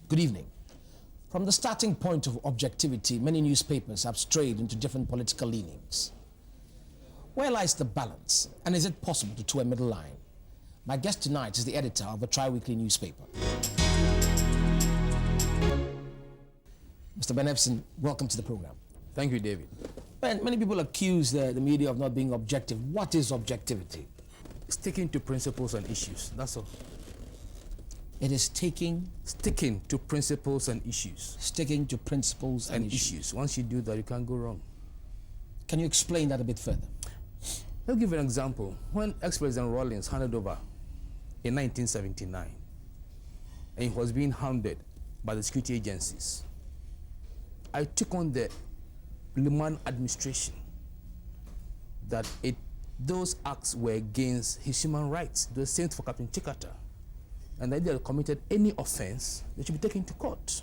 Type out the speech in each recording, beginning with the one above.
Good evening. From the starting point of objectivity, many newspapers have strayed into different political leanings. Where lies the balance, and is it possible to toe a middle line? My guest tonight is the editor of a tri-weekly newspaper. Mr. Ben Ephson, welcome to the program. Thank you, David. Ben, many people accuse the media of not being objective. What is objectivity? Sticking to principles and issues, that's all. It is sticking to principles and issues. Sticking to principles and issues. Once you do that, you can't go wrong. Can you explain that a bit further? I'll give you an example. When ex-President Rawlings handed over in 1979, and he was being hounded by the security agencies, I took on the Liman administration that those acts were against his human rights. They were sent for Captain Chikata. And that they had committed any offense, they should be taken to court.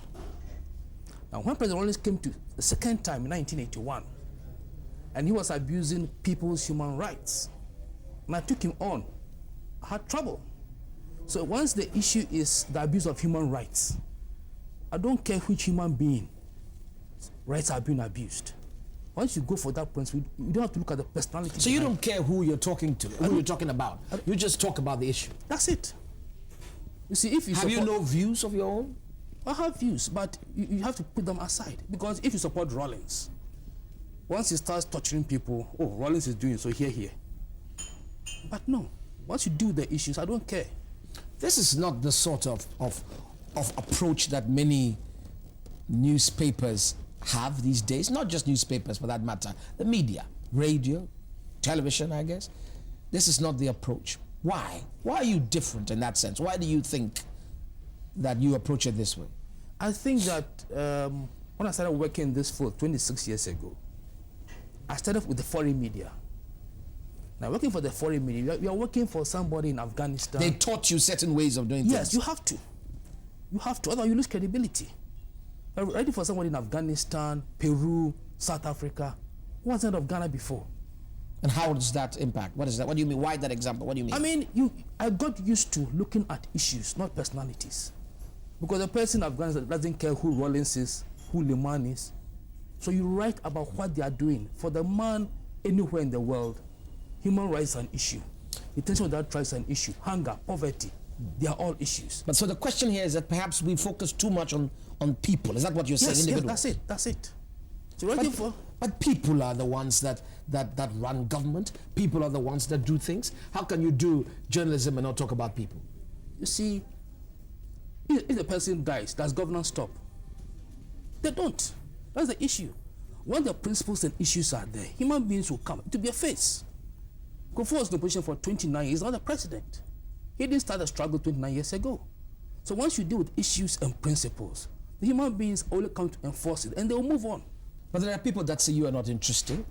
Now, when President Rawlings came to the second time in 1981, and he was abusing people's human rights, and I took him on, I had trouble. So once the issue is the abuse of human rights, I don't care which human being rights are being abused. Once you go for that principle, you don't have to look at the personality. So you don't care who you're talking to, who you're talking about. You just talk about the issue. That's it. You see, if you have you no views of your own? I have views, but you have to put them aside. Because if you support Rawlings, once he starts torturing people, oh, Rawlings is doing so here. But no, once you do the issues, I don't care. This is not the sort of approach that many newspapers have these days. Not just newspapers, for that matter. The media, radio, television, I guess. This is not the approach. Why? Why are you different in that sense? Why do you think that you approach it this way? I think that when I started working in this field 26 years ago, I started with the foreign media. Now, working for the foreign media, you are working for somebody in Afghanistan. They taught you certain ways of doing things. Yes, you have to. You have to, otherwise you lose credibility. You're writing for somebody in Afghanistan, Peru, South Africa, who wasn't heard of Ghana before. And how does that impact? What is that? What do you mean? Why that example? What do you mean? I mean, I got used to looking at issues, not personalities. Because the person in Afghanistan doesn't care who Rawlings is, who Liman is. So you write about what they are doing. For the man anywhere in the world, human rights are an issue. Detention without trial is an issue. Hunger, poverty, they are all issues. But so the question here is that perhaps we focus too much on people. Is that what you're saying? Yes, that's it. So but people are the ones that run government. People are the ones that do things. How can you do journalism and not talk about people? You see, if the person dies, does governance stop? They don't. That's the issue. When the principles and issues are there, human beings will come to be a face. Kofi was in the position for 29 years, not the president. He didn't start the struggle 29 years ago. So once you deal with issues and principles, the human beings only come to enforce it, and they will move on. But there are people that say you are not interesting.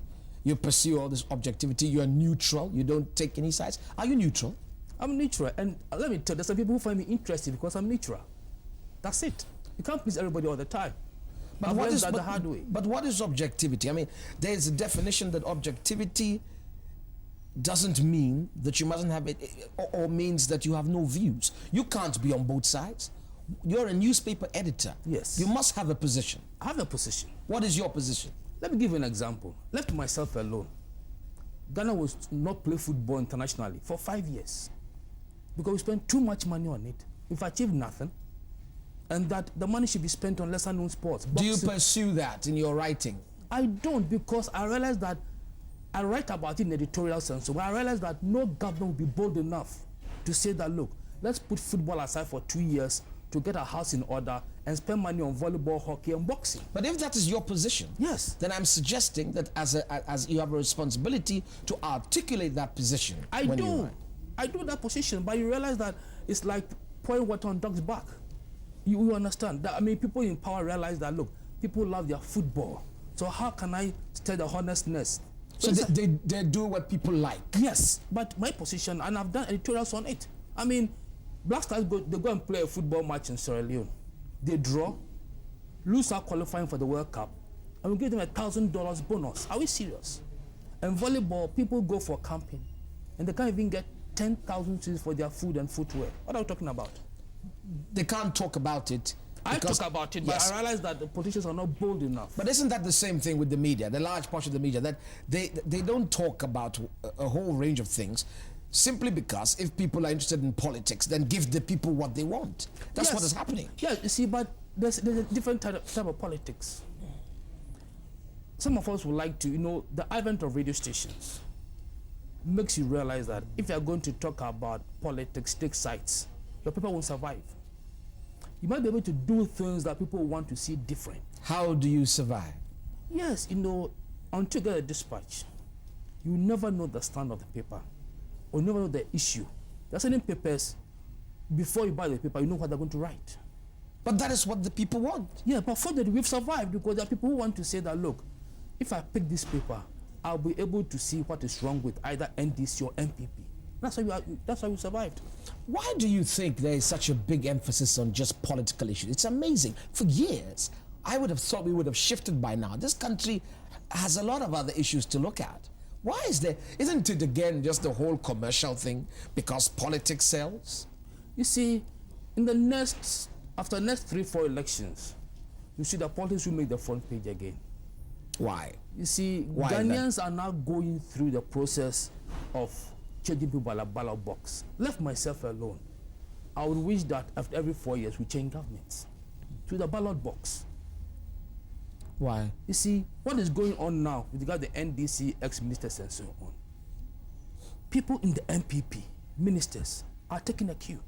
You pursue all this objectivity. You are neutral. You don't take any sides. Are you neutral? I'm neutral. And let me tell you, there's some people who find me interesting because I'm neutral. That's it. You can't please everybody all the time. But what is that the hard way? But what is objectivity? I mean, there's a definition that objectivity doesn't mean that you mustn't have it, or means that you have no views. You can't be on both sides. You're a newspaper editor. Yes. You must have a position. I have a position. What is your position? Let me give you an example. Left to myself alone, Ghana was not play football internationally for 5 years because we spent too much money on it. We've achieved nothing, and that the money should be spent on lesser known sports. Do you pursue that in your writing? I don't, because I realize that I write about it in editorial sense. So I realize that no government will be bold enough to say that, look, let's put football aside for 2 years to get our house in order and spend money on volleyball, hockey, and boxing. But if that is your position, yes, then I'm suggesting that as you have a responsibility to articulate that position. I do that position, but you realize that it's like pouring water on dog's back. You understand that? I mean, people in power realize that, look, people love their football. So how can I stir the honestness? So they do what people like. Yes, but my position, and I've done editorials on it. I mean, Black Stars they go and play a football match in Sierra Leone. They draw, lose out qualifying for the World Cup, and we give them $1,000 bonus. Are we serious? And volleyball, people go for camping, and they can't even get 10,000 for their food and footwear. What are we talking about? They can't talk about it I talk about it, but yes. I realize that the politicians are not bold enough. But isn't that the same thing with the media, the large portion of the media, that they don't talk about a whole range of things simply because if people are interested in politics, then give the people what they want. That's what is happening. Yeah, you see, but there's a different type of politics. Some of us would like to, the advent of radio stations makes you realize that if you are going to talk about politics, take sides, your people won't survive. You might be able to do things that people want to see different. How do you survive? Yes, until you get a dispatch, you never know the stand of the paper, or you never know the issue. There are certain papers, before you buy the paper, you know what they're going to write. But that is what the people want. Yeah, but for that, we've survived because there are people who want to say that, look, if I pick this paper, I'll be able to see what is wrong with either NDC or MPP. That's why we survived. Why do you think there is such a big emphasis on just political issues? It's amazing. For years, I would have thought we would have shifted by now. This country has a lot of other issues to look at. Why isn't it again just the whole commercial thing because politics sells? You see, after the next 3-4 elections, you see that politics will make the front page again. Why? You see, Ghanaians are now going through the process of changing people by the ballot box. Left myself alone, I would wish that after every 4 years we change governments to the ballot box. Why? You see, what is going on now with regard to the NDC ex-ministers and so on? People in the MPP, ministers, are taking a cue.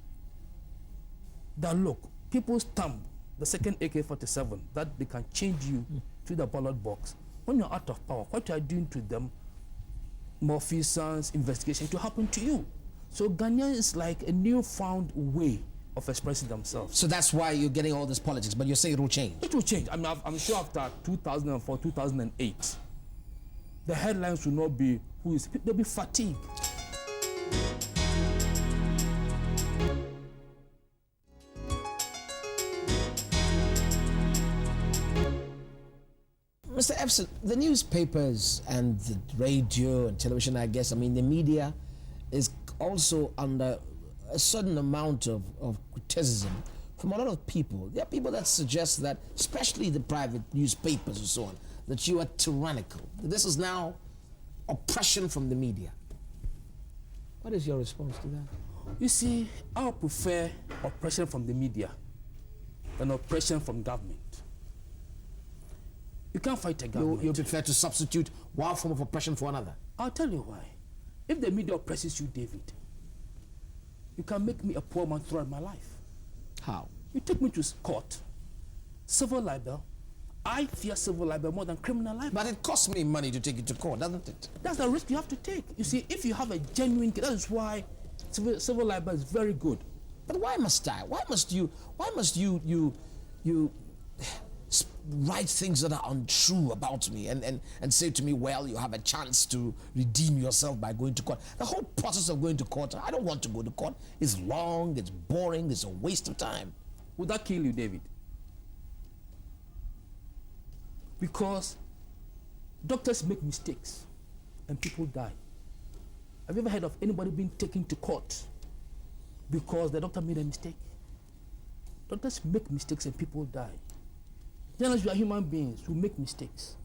That look, people stamp the second AK-47 that they can change you to the ballot box. When you're out of power, what you are doing to them, malfeasance, investigation, to happen to you. So Ghana is like a newfound way of expressing themselves. So that's why you're getting all this politics, but you're saying it will change? It will change. I mean, I'm sure after 2004, 2008, the headlines will not be they'll be fatigued. Mr. Ephson, the newspapers and the radio and television, I guess, the media is also under a certain amount of criticism from a lot of people. There are people that suggest that, especially the private newspapers and so on, that you are tyrannical. This is now oppression from the media. What is your response to that? You see, I would prefer oppression from the media than oppression from government. You can't fight a government. You prefer to substitute one form of oppression for another? I'll tell you why. If the media oppresses you, David, you can make me a poor man throughout my life. How? You take me to court, civil libel. I fear civil libel more than criminal libel. But it costs me money to take you to court, doesn't it? That's the risk you have to take. You see, if you have a genuine case, that is why civil libel is very good. But why must I? Why must you write things that are untrue about me and say to me, well, you have a chance to redeem yourself by going to court? The whole process of going to court, I don't want to go to court. It's long, it's boring, it's a waste of time. Would that kill you, David? Because doctors make mistakes and people die. Have you ever heard of anybody being taken to court because the doctor made a mistake? Doctors make mistakes and people die. Journalists, we are human beings who make mistakes.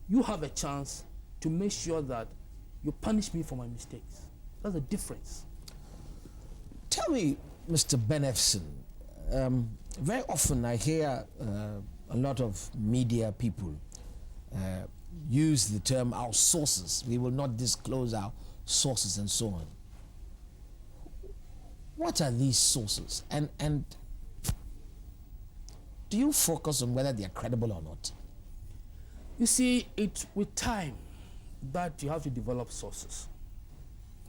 You have a chance to make sure that you punish me for my mistakes. That's the difference. Tell me, Mr. Ben Ephson, very often I hear a lot of media people use the term our sources. We will not disclose our sources and so on. What are these sources? And do you focus on whether they are credible or not? You see, it's with time that you have to develop sources.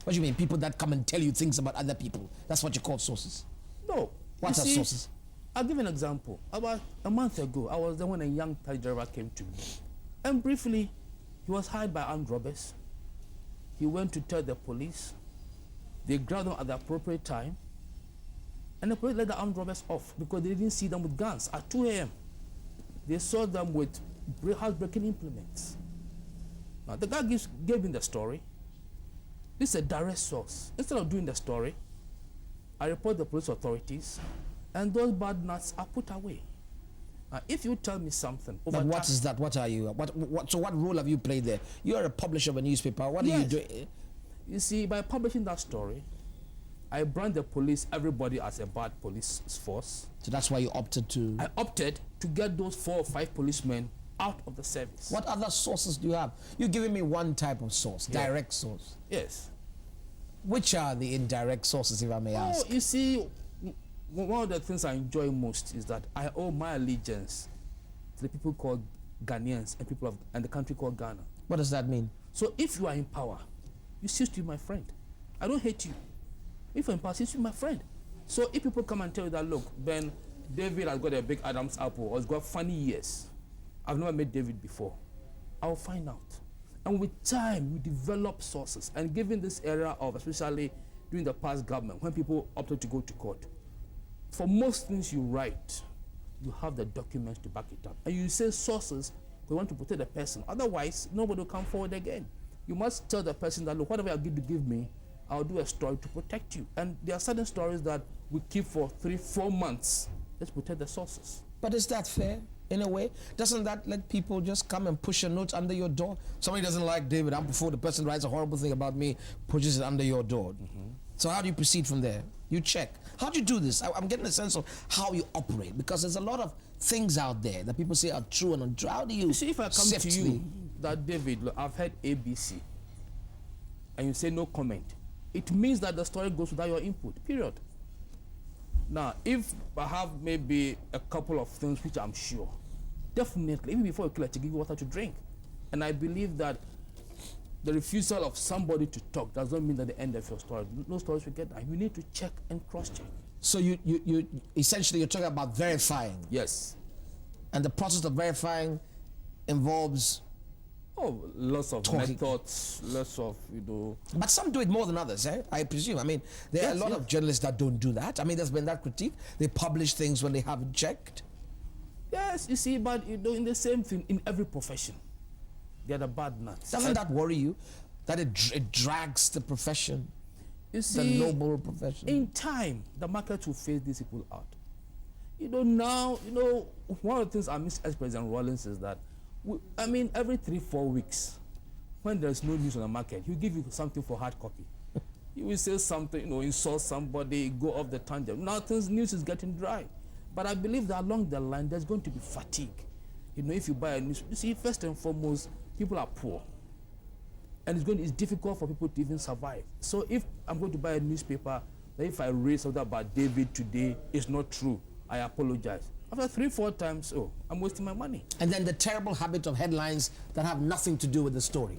What do you mean? People that come and tell you things about other people. That's what you call sources? No. What are sources? I'll give you an example. About a month ago, I was there when a young taxi driver came to me. And briefly, he was hired by armed robbers. He went to tell the police. They grabbed him at the appropriate time. And the police let the armed robbers off because they didn't see them with guns at 2 a.m. They saw them with house-breaking implements. Now, the guy gave me the story. This is a direct source. Instead of doing the story, I report the police authorities. and those bad nuts are put away. If you tell me something over But what is that? What are you? So what role have you played there? You are a publisher of a newspaper. What are you doing? You see, by publishing that story, I brand the police, everybody, as a bad police force. So that's why you opted to... I opted to get those 4 or 5 policemen out of the service. What other sources do you have? You're giving me one type of source, direct source. Yes. Which are the indirect sources, if I may ask? You see, one of the things I enjoy most is that I owe my allegiance to the people called Ghanaians and the country called Ghana. What does that mean? So if you are in power, you cease to be my friend. I don't hate you. If you're in power, cease to be my friend. So if people come and tell you that, look, Ben, David has got a big Adam's apple or has got funny ears. I've never met David before. I'll find out. And with time, we develop sources. And given this era of, especially during the past government, when people opted to go to court, for most things you write, you have the documents to back it up. And you say sources, we want to protect the person. Otherwise, nobody will come forward again. You must tell the person that, look, whatever you're going to give me, I'll do a story to protect you. And there are certain stories that we keep for 3-4 months. Let's protect the sources. But is that fair, in a way? Doesn't that let people just come and push a note under your door? Somebody doesn't like David Ampofo, the person writes a horrible thing about me, pushes it under your door. So how do you proceed from there? You check. How do you do this? I'm getting a sense of how you operate, because there's a lot of things out there that people say are true and untrue. How do you see, if I come to you that, David, look, I've heard ABC, and you say no comment, it means that the story goes without your input, period. Now, if I have maybe a couple of things which I'm sure, definitely, even before you kill it, to give you water to drink. And I believe that the refusal of somebody to talk does not mean that the end of your story. No stories will get done. You need to check and cross-check. So you essentially, you're talking about verifying. Yes. And the process of verifying involves... lots of methods, lots of, But some do it more than others, I presume. I mean, there are a lot of journalists that don't do that. I mean, there's been that critique. They publish things when they haven't checked. Yes, you see, but in the same thing, in every profession, they're the bad nuts. Doesn't that worry you? That it drags the profession, you see, the noble profession? In time, the market will phase these people out. Now, one of the things I miss as President Rawlings is that, every 3-4 weeks, when there's no news on the market, he'll give you something for hard copy. He will say something, insult somebody, go off the tangent. Now, news is getting dry. But I believe that along the line, there's going to be fatigue. If you buy a news, you see, first and foremost, people are poor. And it's difficult for people to even survive. So if I'm going to buy a newspaper, that if I read something about David today, it's not true, I apologize. After 3-4 times, I'm wasting my money. And then the terrible habit of headlines that have nothing to do with the story.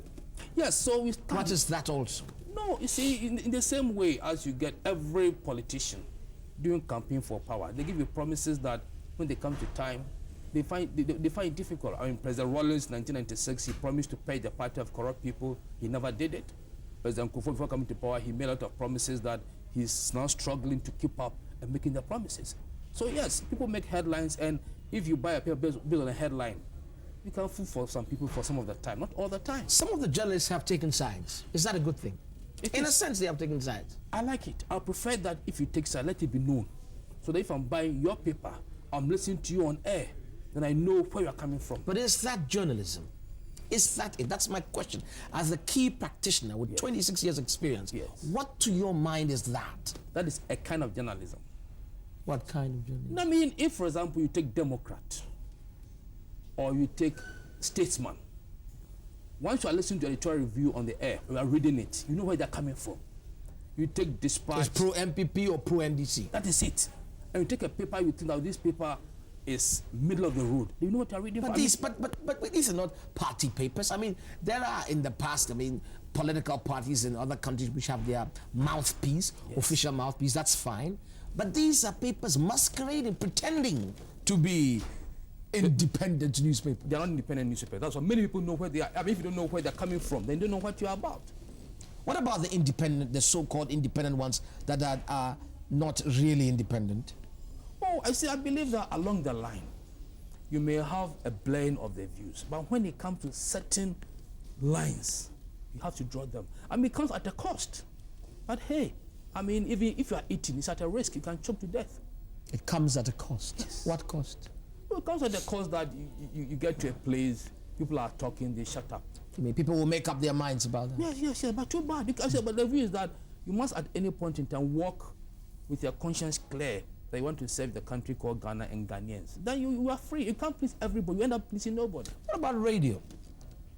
Yes, so we start... What is that also? No, you see, in the same way as you get every politician doing campaign for power, they give you promises that when they come to time, they find it difficult. President Rawlings, 1996, he promised to pay the party of corrupt people. He never did it. President Ampofo, before coming to power, he made a lot of promises that he's now struggling to keep up and making the promises. So yes, people make headlines, and if you buy a paper based on a headline, you can fool for some people for some of the time, not all the time. Some of the journalists have taken sides. Is that a good thing? In a sense, they have taken sides. I like it. I prefer that if you take sides, let it be known. So that if I'm buying your paper, I'm listening to you on air, then I know where you're coming from. But is that journalism? Is that it? That's my question. As a key practitioner with 26 years experience, what to your mind is that? That is a kind of journalism. What kind of journalism? If, for example, you take Democrat or you take Statesman, once you are listening to editorial review on the air, you are reading it, you know where they're coming from. You take Dispatch. It's pro-MPP or pro-NDC. That is it. And you take a paper, you think that this paper is middle of the road. You know what you're reading? But these are not party papers. There are in the past, political parties in other countries which have their mouthpiece, official mouthpiece, that's fine. But these are papers masquerading, pretending to be independent newspapers. They're not independent newspapers. That's why many people know where they are. If you don't know where they're coming from, then you don't know what you're about. What about the independent, the so-called independent ones that are not really independent? I believe that along the line, you may have a blend of the views. But when it comes to certain lines, you have to draw them. It comes at a cost. But hey, even if you are eating, it's at a risk. You can choke to death. It comes at a cost. Yes. What cost? Well, it comes at the cost that you get to a place, people are talking, they shut up. You mean people will make up their minds about that? Yes, but too bad. Because, but the view is that you must at any point in time walk with your conscience clear that you want to serve the country called Ghana and Ghanaians. Then you are free. You can't please everybody. You end up pleasing nobody. What about radio?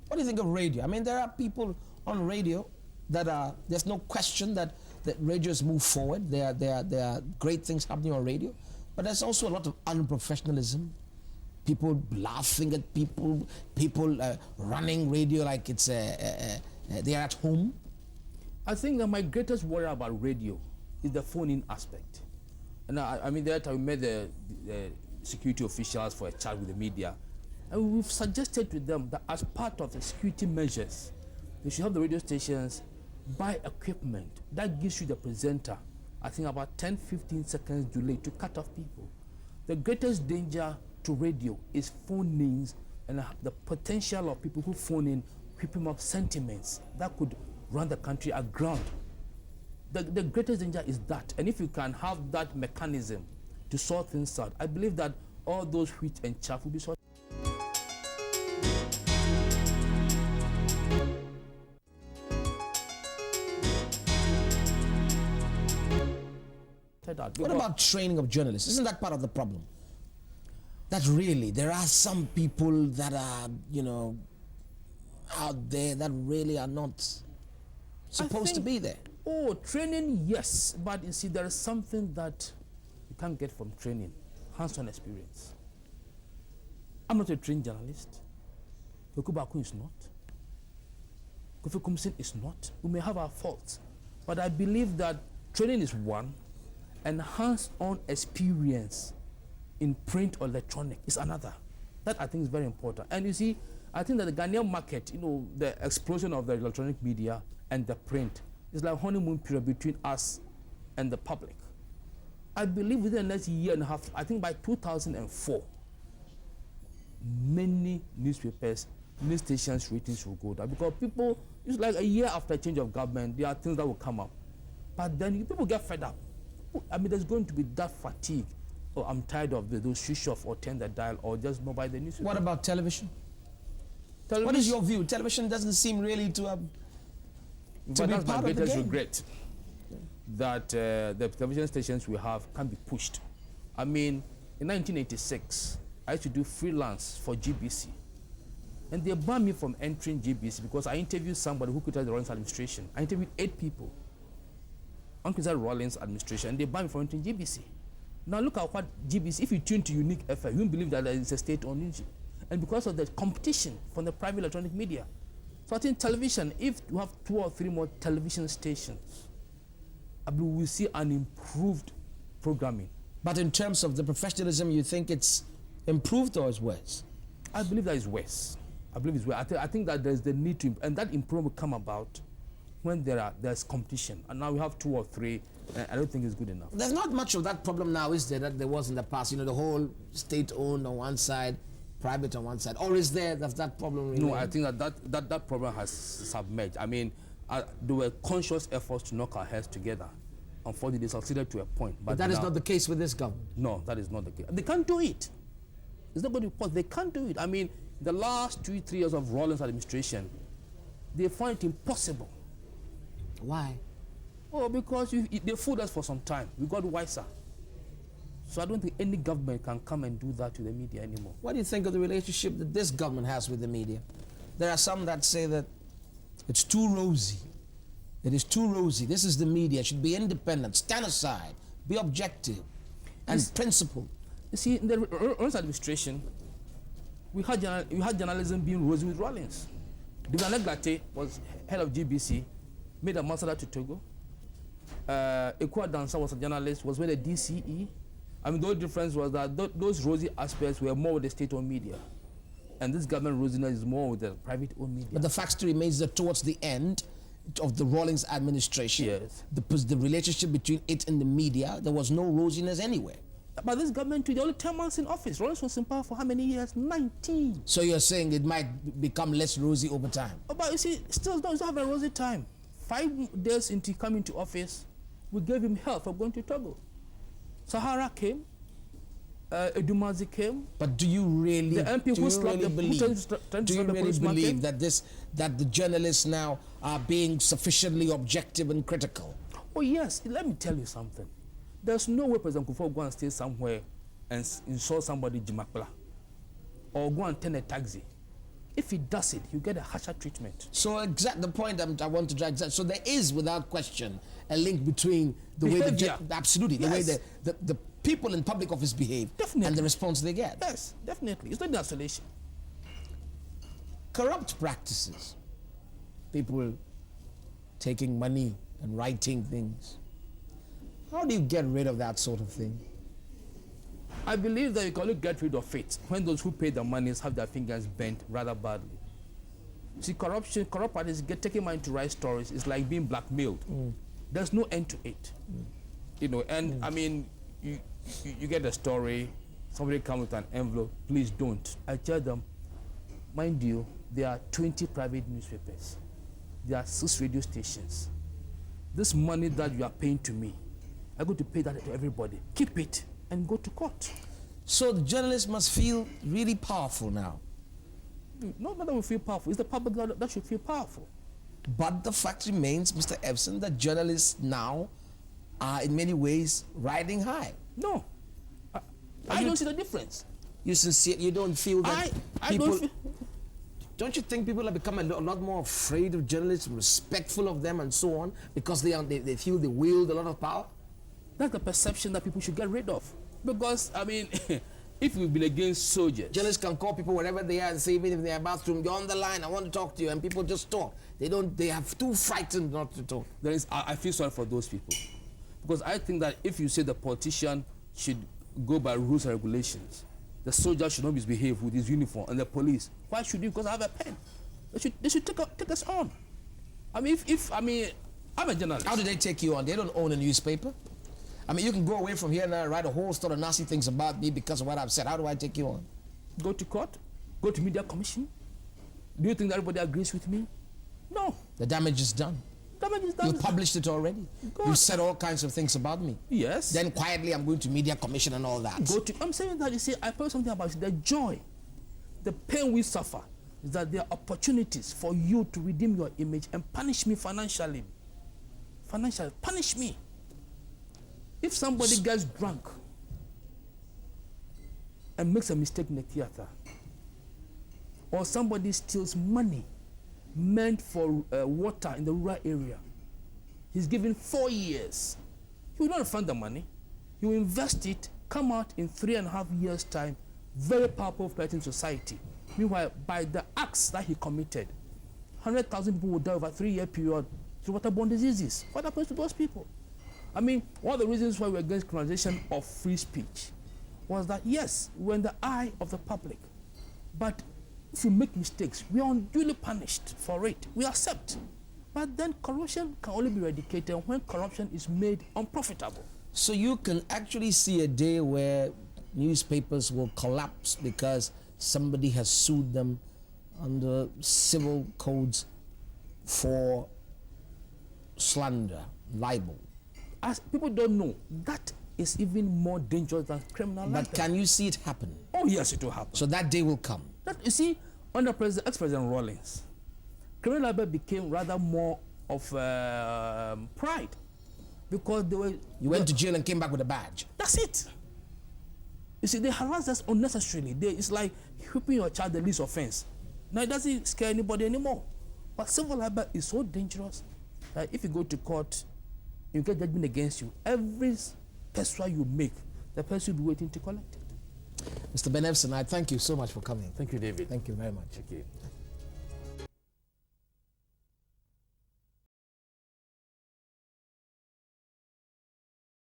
What do you think of radio? I mean, there are people on radio that are, there's no question that radios move forward. There are great things happening on radio. But there's also a lot of unprofessionalism. People laughing at people running radio like it's they're at home. I think that my greatest worry about radio is the phone-in aspect. And I mean, that we met the security officials for a chat with the media, and we've suggested to them that as part of the security measures, they should have the radio stations buy equipment that gives you the presenter, I think, about 10-15 seconds delay to cut off people. The greatest danger to radio is phone-ins and the potential of people who phone in, whipping up sentiments that could run the country aground. The greatest danger is that, and if you can have that mechanism to sort things out, I believe that all those wheat and chaff will be sorted. What about training of journalists? Isn't that part of the problem? That really, there are some people that are, you know, out there that really are not supposed to be there. Oh, training, yes. But you see, there is something that you can't get from training. Hands-on experience. I'm not a trained journalist. Kokubaku is not. Kofi Kumsin is not. We may have our faults. But I believe that training is one, and hands-on experience in print or electronic is another. That I think is very important. And you see, I think that the Ghanaian market, you know, the explosion of the electronic media and the print is like a honeymoon period between us and the public. I believe within the next year and a half, I think by 2004, many newspapers, news stations ratings will go down because people, it's like a year after change of government, there are things that will come up. But then people get fed up. I mean, there's going to be that fatigue. Oh, I'm tired of those switch off or turn the dial or just not buy the newspaper. What about television? What is your view? Television doesn't seem really to be part of the game. That's my greatest regret, that the television stations we have can be pushed. I mean, in 1986, I used to do freelance for GBC. And they banned me from entering GBC because I interviewed somebody who criticized the Rawlings administration. I interviewed 8 people on criticized Rawlings administration, and they banned me from entering GBC. Now look at what GBC, if you tune to Unique FM, you won't believe that it's a state-owned entity. And because of the competition from the private electronic media. So I think television, if you have 2 or 3 more television stations, I believe we'll see an improved programming. But in terms of the professionalism, you think it's improved or is worse? I believe that is worse. I believe it's worse. I think that there's the need to, and that improvement will come about when there's competition. And now we have 2 or 3, I don't think it's good enough. There's not much of that problem now, is there, that there was in the past? You know, the whole state-owned on one side, private on one side. Or is there that problem really? No, I think that problem has submerged. I mean, there were conscious efforts to knock our heads together. Unfortunately, they succeeded to a point. But that is not the case with this government. No, that is not the case. They can't do it. It's not going to be possible. They can't do it. I mean, the last 2-3 years of Rawlings administration, they find it impossible. Why? Oh, because they fooled us for some time. We got wiser. So I don't think any government can come and do that to the media anymore. What do you think of the relationship that this government has with the media? There are some that say that it's too rosy. It is too rosy. This is the media. It should be independent, stand aside, be objective, and principled. You see, in the Rawlings administration, we had journalism being rosy with Rawlings. Divane Glate was head of GBC, made a ambassador to Togo. Ekwa Dansa was a journalist, was made a DCE. I mean, the only difference was that those rosy aspects were more with the state-owned media. And this government rosiness is more with the private-owned media. But the fact remains that towards the end of the Rawlings administration, yes, the relationship between it and the media, there was no rosiness anywhere. But this government, the only 10 months in office, Rawlings was in power for how many years? 19. So you're saying it might become less rosy over time? Oh, but you see, still don't have a rosy time. 5 days into coming to office, we gave him help for going to Togo. Sahara came, Edumazi came. But do you really, the MP do who you slapped really the believe, do you really believe that that the journalists now are being sufficiently objective and critical? Oh yes, let me tell you something. There's no way President Ampofo go and stay somewhere and insult somebody Jimakla, or go and turn a taxi. If he does it, you get a harsher treatment. So the point I want to drag. So there is, without question, a link between the behavior. way absolutely Yes. the way the people in public office behave Definitely. and the response they get. Yes, definitely. It's not in isolation. Corrupt practices, people taking money and writing things. How do you get rid of that sort of thing? I believe that you can only get rid of it when those who pay the monies have their fingers bent rather badly. See, corrupt parties taking money to write stories is like being blackmailed. There's no end to it. You know, and I mean, you get a story, somebody comes with an envelope, please don't. I tell them, mind you, there are 20 private newspapers. There are 6 radio stations. This money that you are paying to me, I'm going to pay that to everybody. Keep it and go to court. So the journalists must feel really powerful now. Not that we feel powerful, it's the public that should feel powerful. But the fact remains, Mr. Ephson, that journalists now are in many ways riding high. No, I don't see the difference. You don't feel that I people... don't you think people have become a lot more afraid of journalists, respectful of them and so on, because they feel they wield a lot of power? That's the perception that people should get rid of. Because, I mean, if we've been against soldiers... Journalists can call people wherever they are and say, even if they're about to, you're on the line, I want to talk to you, and people just talk. They have too frightened not to talk. I feel sorry for those people. Because I think that if you say the politician should go by rules and regulations, the soldier should not misbehave with his uniform, and the police, why should you? Because I have a pen. They should take us on. I mean, I'm a journalist. How do they take you on? They don't own a newspaper. I mean, you can go away from here now and write a whole story of nasty things about me because of what I've said. How do I take you on? Go to court? Go to media commission? Do you think that everybody agrees with me? No. The damage is done. Damage is done. You've published it already. God. You've said all kinds of things about me. Yes. Then quietly I'm going to media commission and all that. I'm saying that, you see, I put something about the joy, the pain we suffer, is that there are opportunities for you to redeem your image and punish me financially. Financially, punish me. If somebody gets drunk and makes a mistake in the theater, or somebody steals money meant for water in the rural area, he's given 4 years. He will not refund the money. He will invest it, come out in 3.5 years' time, very powerful person in society. Meanwhile, by the acts that he committed, 100,000 people will die over a 3-year period through waterborne diseases. What happens to those people? I mean, one of the reasons why we're against criminalization of free speech was that, yes, we're in the eye of the public, but if we make mistakes, we are unduly punished for it. We accept. But then corruption can only be eradicated when corruption is made unprofitable. So you can actually see a day where newspapers will collapse because somebody has sued them under civil codes for slander, libel. As people don't know, that is even more dangerous than criminal libel. But can you see it happen? Oh yes, it will happen. So that day will come. You see, under ex-President Rawlings, criminal libel became rather more of pride, because they were... You went to jail and came back with a badge. That's it. You see, they harass us unnecessarily. It's like whipping your child the least offense. Now it doesn't scare anybody anymore. But civil libel is so dangerous that if you go to court, you get judgment against you. Every peso you make, the person will be waiting to collect it. Mr. Ben Ephson, I thank you so much for coming. Thank you, David. Thank you very much. Thank you.